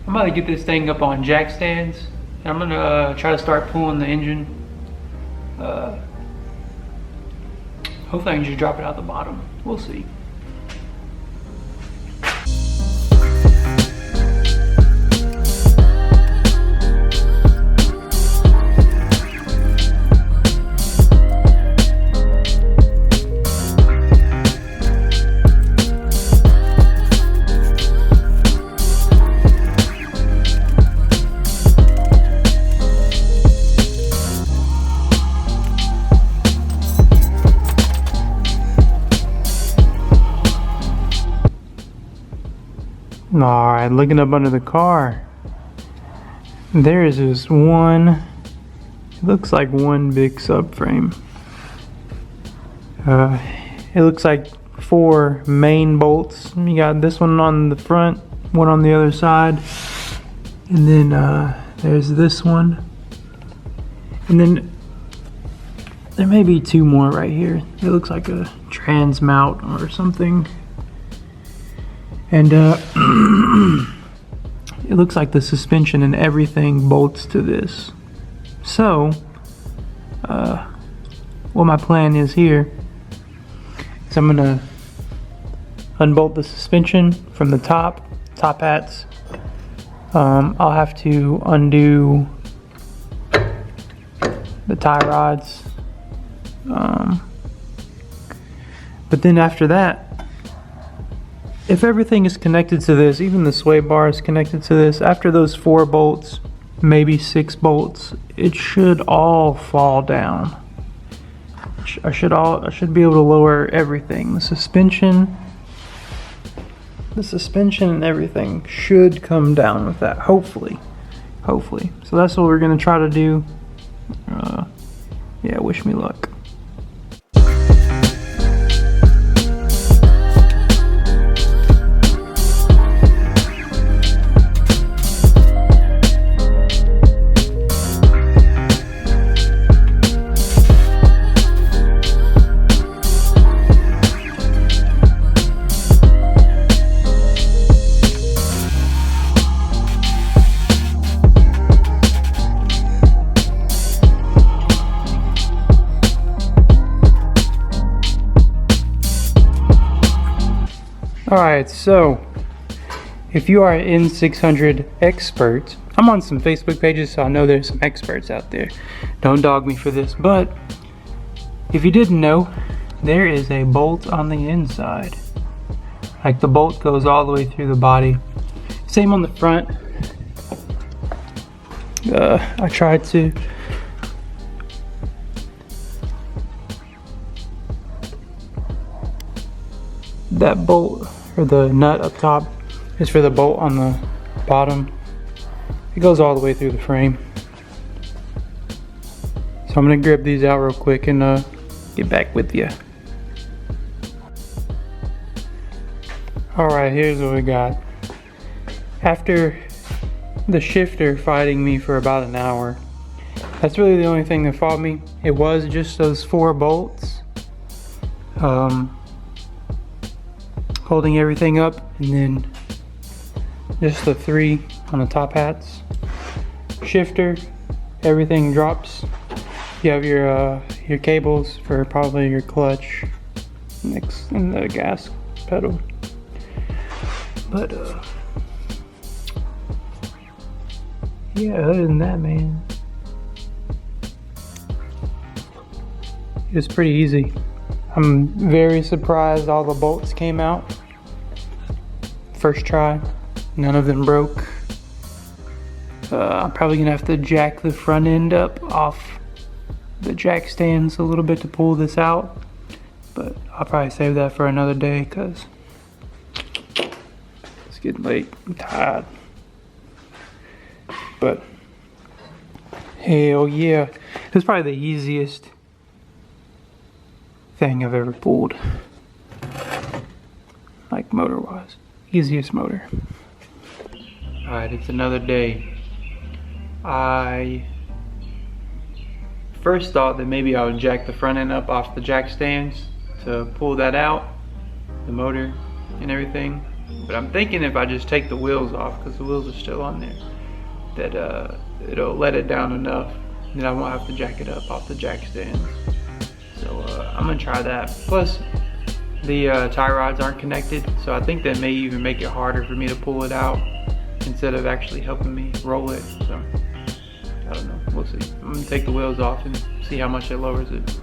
I'm about to get this thing up on jack stands, and I'm gonna try to start pulling the engine. Hopefully I can just drop it out the bottom. We'll see. Alright, looking up under the car, there is this one, it looks like one big subframe. It looks like 4 main bolts. You got this one on the front, one on the other side, and then there's this one, and then there may be 2 more right here. It looks like a trans mount or something. And it looks like the suspension and everything bolts to this. So, what my plan is here is I'm gonna unbolt the suspension from the top hats. I'll have to undo the tie rods. But then after that, if everything is connected to this, even the sway bar is connected to this, after those 4 bolts, maybe 6 bolts, it should all fall down. I should be able to lower everything. The suspension and everything should come down with that, hopefully. So that's what we're gonna try to do. Yeah, wish me luck. Alright, so if you are an N600 expert, I'm on some Facebook pages, so I know there's some experts out there. Don't dog me for this, but if you didn't know, there is a bolt on the inside. Like, the bolt goes all the way through the body. Same on the front. I tried to that bolt, or the nut up top, is for the bolt on the bottom. It goes all the way through the frame. So I'm gonna grab these out real quick and get back with you. Alright, here's what we got. After the shifter fighting me for about an hour, that's really the only thing that fought me. It was just those 4 bolts holding everything up, and then just the 3 on the top hats. Shifter, everything drops. You have your cables for probably your clutch next in the gas pedal. But yeah, other than that, man, it was pretty easy. I'm very surprised all the bolts came out. First try, none of them broke. I'm probably gonna have to jack the front end up off the jack stands a little bit to pull this out, but I'll probably save that for another day because it's getting late. I'm tired. But hell yeah, it's probably the easiest thing I've ever pulled, like motor wise. Easiest motor. Alright, it's another day. I first thought that maybe I would jack the front end up off the jack stands to pull that out, the motor and everything. But I'm thinking if I just take the wheels off, because the wheels are still on there, that it'll let it down enough that I won't have to jack it up off the jack stand. So I'm gonna try that. Plus, the tie rods aren't connected, so I think that may even make it harder for me to pull it out instead of actually helping me roll it. So I don't know, we'll see. I'm gonna take the wheels off and see how much it lowers it.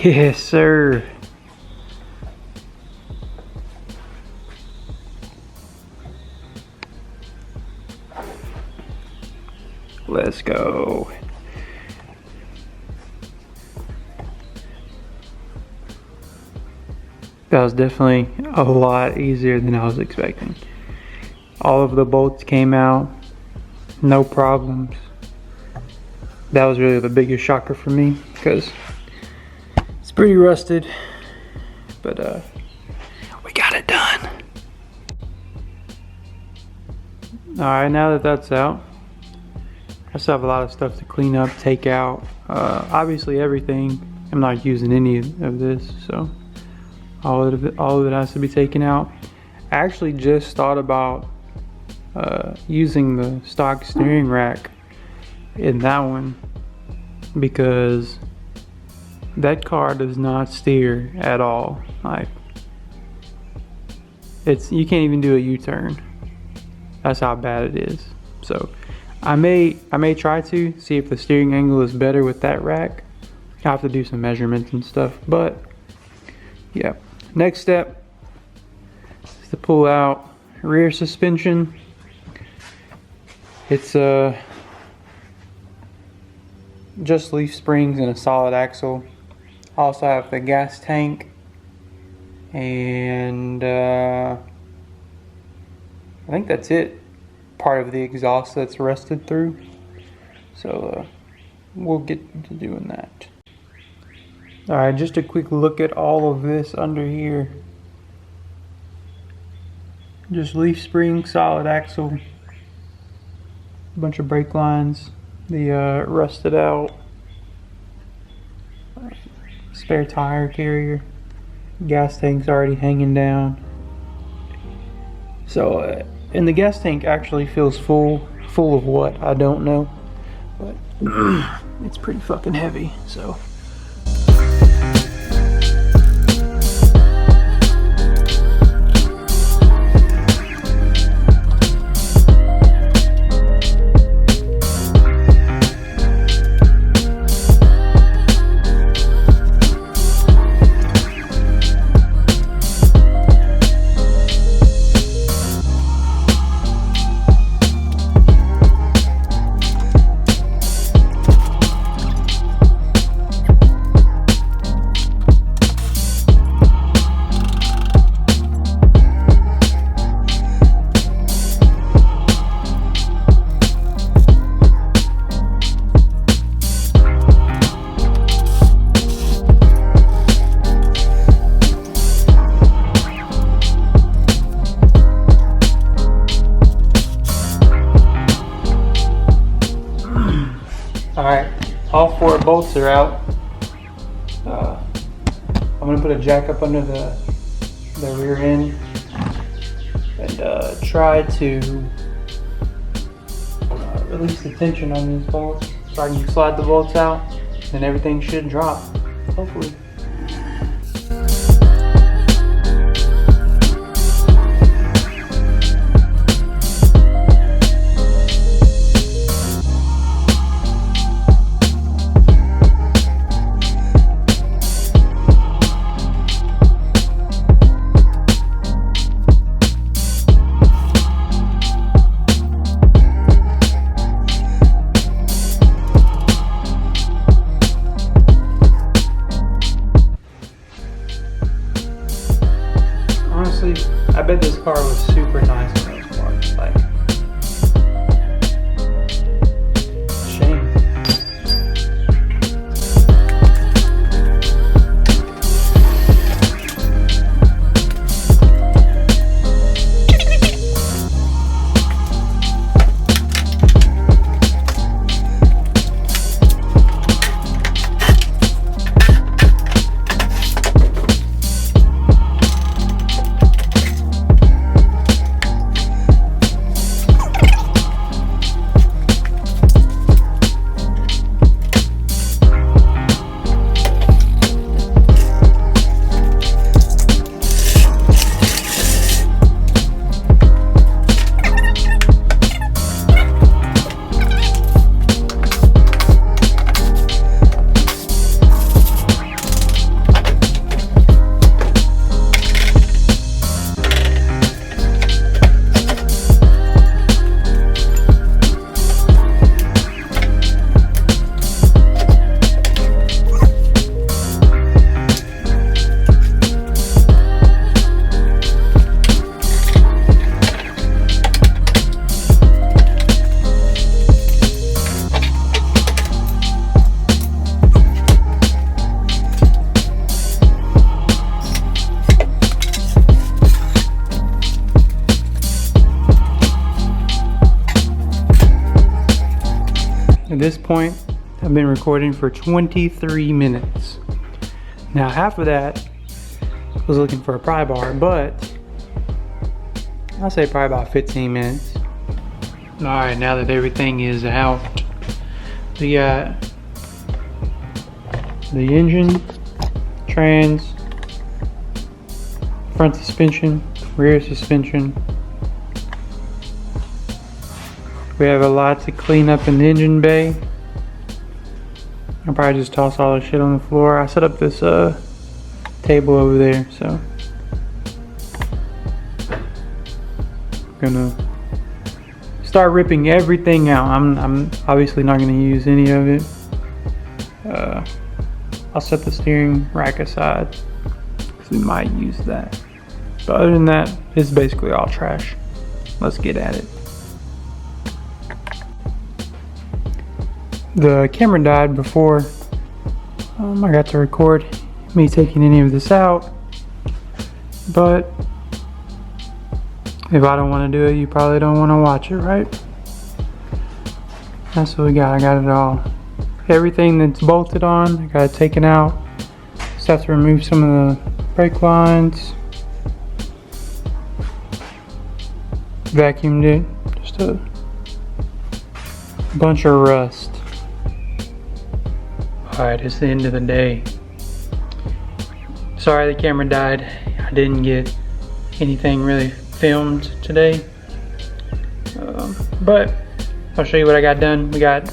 Yes, sir. Let's go. That was definitely a lot easier than I was expecting. All of the bolts came out, no problems. That was really the biggest shocker for me, because it's pretty rusted, but we got it done. Alright, now that that's out, I still have a lot of stuff to clean up, take out. Obviously everything, I'm not using any of this, so all of it has to be taken out. I actually just thought about using the stock steering rack in that one, because that car does not steer at all. Like, you can't even do a U-turn. That's how bad it is. So I may try to see if the steering angle is better with that rack. I have to do some measurements and stuff, but yeah. Next step is to pull out rear suspension. It's just leaf springs and a solid axle. I also have the gas tank, and I think that's it. Part of the exhaust that's rusted through. So we'll get to doing that. Alright, just a quick look at all of this under here. Just leaf spring, solid axle, a bunch of brake lines, the rusted out spare tire carrier, gas tank's already hanging down. So and the gas tank actually feels full of what, I don't know, but it's pretty fucking heavy. So alright, all 4 bolts are out. I'm going to put a jack up under the rear end and try to release the tension on these bolts so I can slide the bolts out, and everything should drop, hopefully. car was super nice in those parts. Like, shame. At this point, I've been recording for 23 minutes. Now, half of that was looking for a pry bar, but I'll say probably about 15 minutes. All right, now that everything is out, we got the engine, trans, front suspension, rear suspension. We have a lot to clean up in the engine bay. I'll probably just toss all the shit on the floor. I set up this table over there, so I'm gonna start ripping everything out. I'm obviously not gonna use any of it. I'll set the steering rack aside because we might use that. But other than that, it's basically all trash. Let's get at it. The camera died before I got to record me taking any of this out, but if I don't want to do it, you probably don't want to watch it, right? That's what we got. I got it all. Everything that's bolted on, I got it taken out. Just have to remove some of the brake lines. Vacuumed it. Just a bunch of rust. Alright, it's the end of the day. Sorry the camera died. I didn't get anything really filmed today. But I'll show you what I got done. We got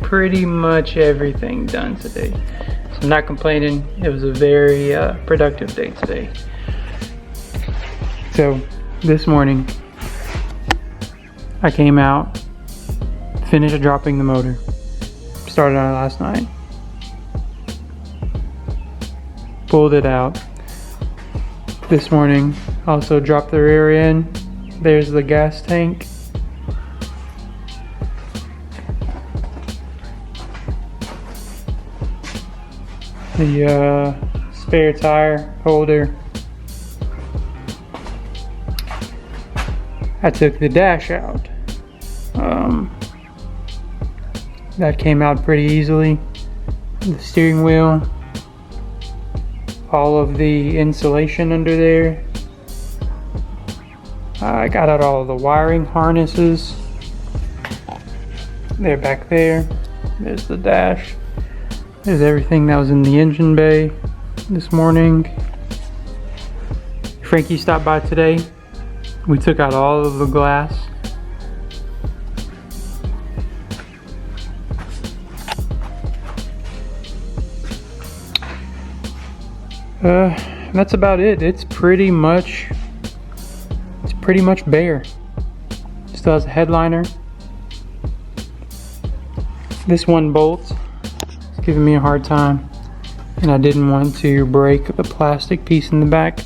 pretty much everything done today. So I'm not complaining. It was a very productive day today. So this morning, I came out, finished dropping the motor. Started on it last night. Pulled it out. This morning, also dropped the rear end. There's the gas tank. The spare tire holder. I took the dash out. That came out pretty easily. The steering wheel. All of the insulation under there. I got out all of the wiring harnesses. They're back there. There's the dash. There's everything that was in the engine bay this morning. Frankie stopped by today. We took out all of the glass. That's about it. It's pretty much bare. Still has a headliner. This one bolts. It's giving me a hard time, and I didn't want to break the plastic piece in the back.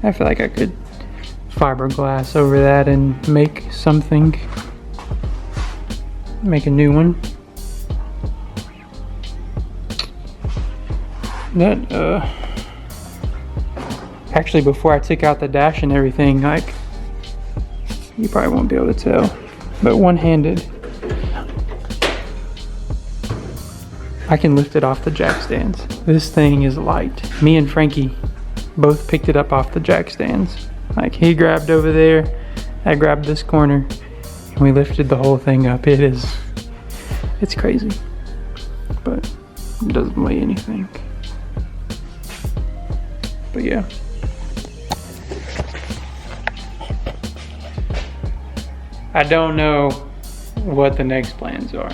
I feel like I could fiberglass over that and make something. Make a new one. That actually, before I took out the dash and everything, like, you probably won't be able to tell, but one-handed, I can lift it off the jack stands. This thing is light. Me and Frankie both picked it up off the jack stands. Like, he grabbed over there, I grabbed this corner, and we lifted the whole thing up. It's crazy, but it doesn't weigh anything. But yeah. I don't know what the next plans are.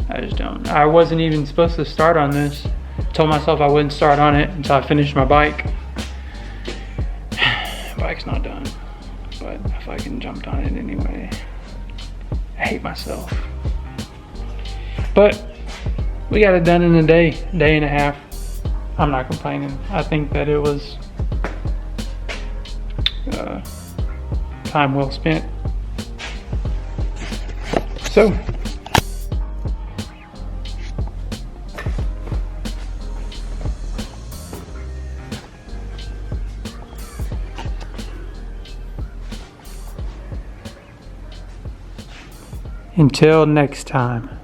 I just don't. I wasn't even supposed to start on this. Told myself I wouldn't start on it until I finished my bike. Bike's not done, but if I can jump on it anyway. I hate myself. But we got it done in a day and a half. I'm not complaining. I think that it was time well spent. So, until next time.